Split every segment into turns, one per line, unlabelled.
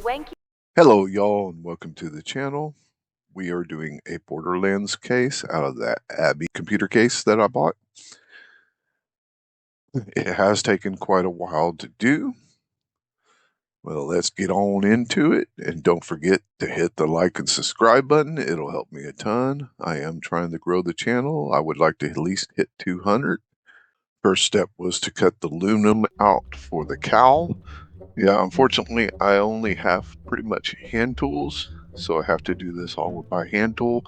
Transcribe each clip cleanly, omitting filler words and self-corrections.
Wanky.
Hello y'all and welcome to the channel. We are doing a Borderlands case out of that Abby computer case that I bought. It has taken quite a while to do. Well, let's get on into it, and don't forget to hit the like and subscribe button. It'll help me a ton. I am trying to grow the channel. I would like to at least hit 200. First step was to cut the aluminum out for the cowl. Yeah, unfortunately, I only have pretty much hand tools, so I have to do this all with my hand tool.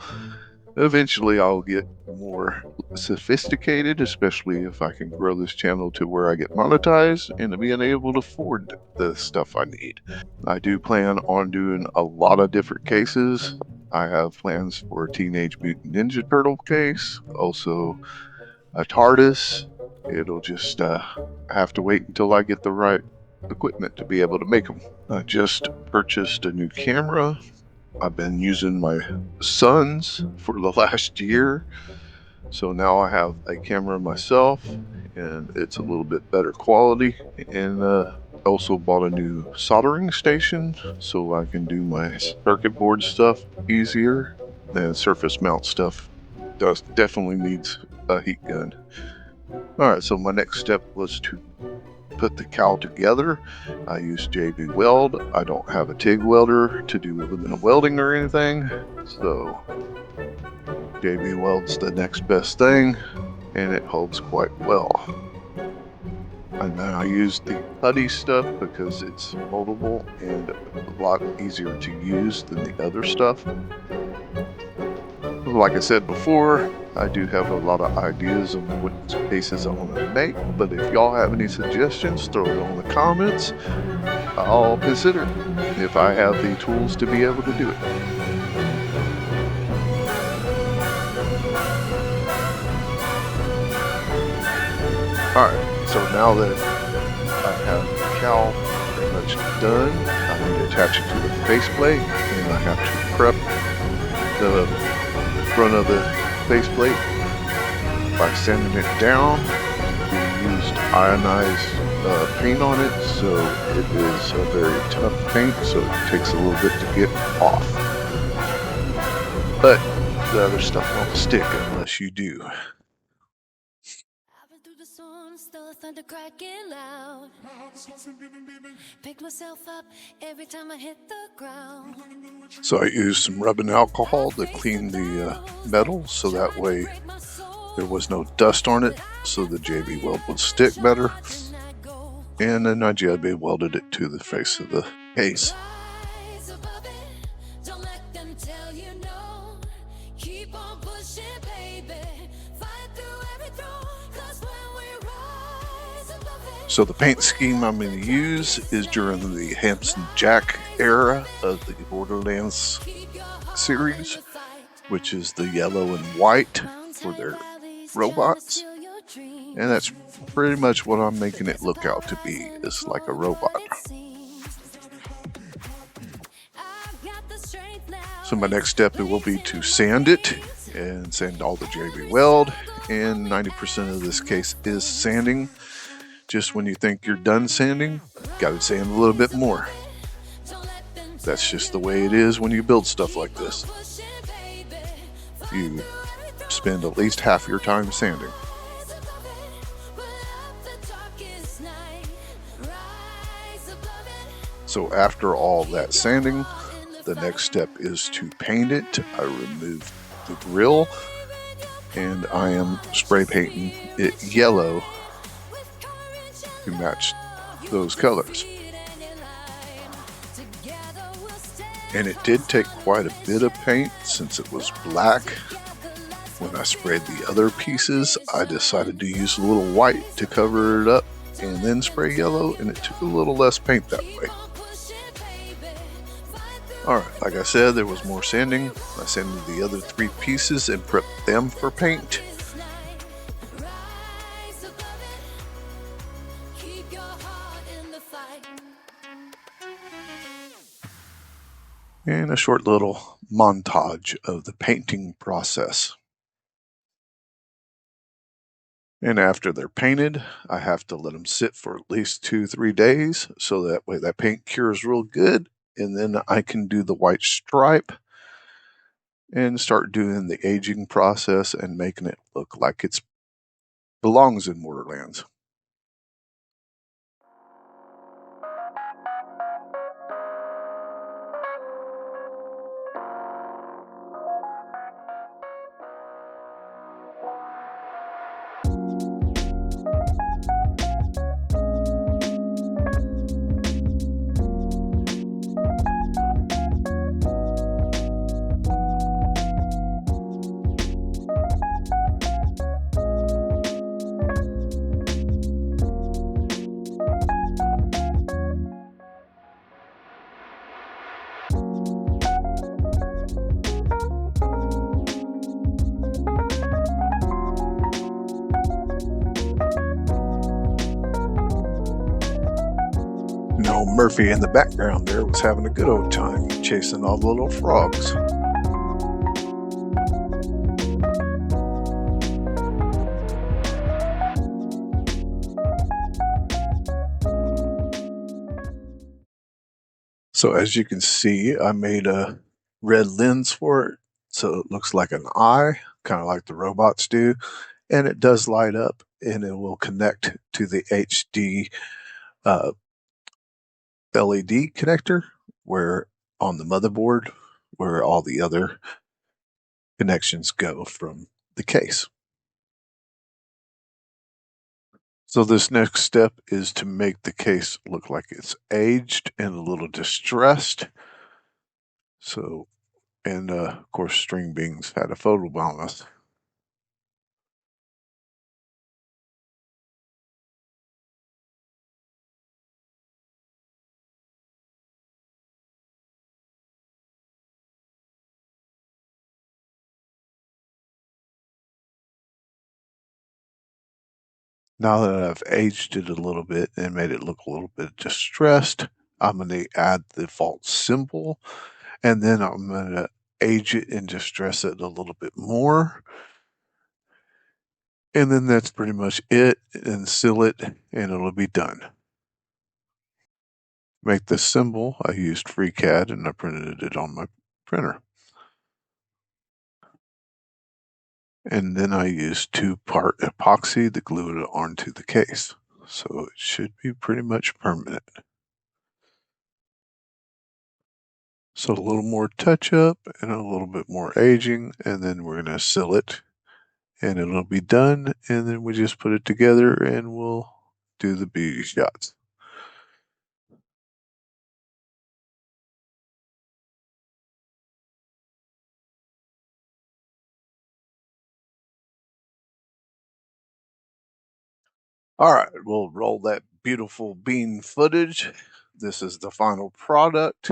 Eventually, I'll get more sophisticated, especially if I can grow this channel to where I get monetized and being able to afford the stuff I need. I do plan on doing a lot of different cases. I have plans for a Teenage Mutant Ninja Turtle case, also a TARDIS. It'll just have to wait until I get the right equipment to be able to make them. I just purchased a new camera. I've been using my son's for the last year, so now I have a camera myself, and it's a little bit better quality. And also bought a new soldering station so I can do my circuit board stuff easier. And surface mount stuff definitely needs a heat gun. Alright, so my next step was to put the cowl together. I used JB Weld. I don't have a TIG welder to do aluminum welding or anything, so JB Weld's the next best thing, and it holds quite well. And then I used the putty stuff because it's moldable and a lot easier to use than the other stuff. Like I said before, I do have a lot of ideas of what cases I want to make, but if y'all have any suggestions, throw it in the comments. I'll consider it if I have the tools to be able to do it. Alright, so now that I have the cowl pretty much done, I need to attach it to the faceplate, and I have to prep the front of the faceplate by sanding it down. We used ionized paint on it, so it is a very tough paint, so it takes a little bit to get off. But the other stuff won't stick unless you do.
Thunder cracking loud. Pick myself up every time I hit the ground.
So I used some rubbing alcohol to clean the metal, so that way there was no dust on it, so the JB weld would stick better. And then I JB welded it to the face of the case. So the paint scheme I'm going to use is during the Hanson Jack era of the Borderlands series, which is the yellow and white for their robots. And that's pretty much what I'm making it look out to be, is like a robot. So my next step will be to sand it and sand all the JB weld, and 90% of this case is sanding. Just when you think you're done sanding, gotta sand a little bit more. That's just the way it is when you build stuff like this. You spend at least half your time sanding. So after all that sanding, the next step is to paint it. I removed the grill, and I am spray painting it yellow to match those colors. And it did take quite a bit of paint since it was black. When I sprayed the other pieces, I decided to use a little white to cover it up and then spray yellow, and it took a little less paint that way. Alright, like I said, there was more sanding. I sanded the other 3 pieces and prepped them for paint. And a short little montage of the painting process. And after they're painted, I have to let them sit for at least 2-3 days, so that way that paint cures real good, and then I can do the white stripe and start doing the aging process and making it look like it belongs in Borderlands. No, Murphy in the background there was having a good old time chasing all the little frogs. So as you can see, I made a red lens for it, so it looks like an eye, kind of like the robots do, and it does light up, and it will connect to the HD uh, LED connector, where on the motherboard, where all the other connections go from the case. So this next step is to make the case look like it's aged and a little distressed. So, and of course, String Beans had a photobomb us. Now that I've aged it a little bit and made it look a little bit distressed, I'm going to add the false symbol, and then I'm going to age it and distress it a little bit more. And then that's pretty much it, and seal it, and it'll be done. Make this symbol, I used FreeCAD and I printed it on my printer. And then I used 2-part epoxy to glue it onto the case. So it should be pretty much permanent. So a little more touch up and a little bit more aging, and then we're going to seal it and it'll be done. And then we just put it together and we'll do the beauty shots. All right, we'll roll that beautiful bean footage. This is the final product.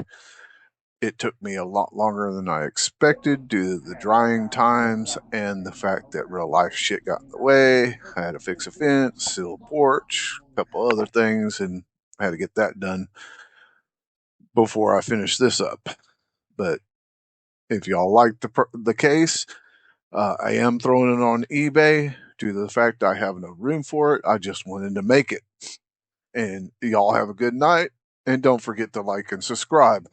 It took me a lot longer than I expected due to the drying times and the fact that real life shit got in the way. I had to fix a fence, seal a porch, a couple other things, and I had to get that done before I finish this up. But if y'all like the case, I am throwing it on eBay due to the fact I have no room for it. I just wanted to make it. And y'all have a good night. And don't forget to like and subscribe.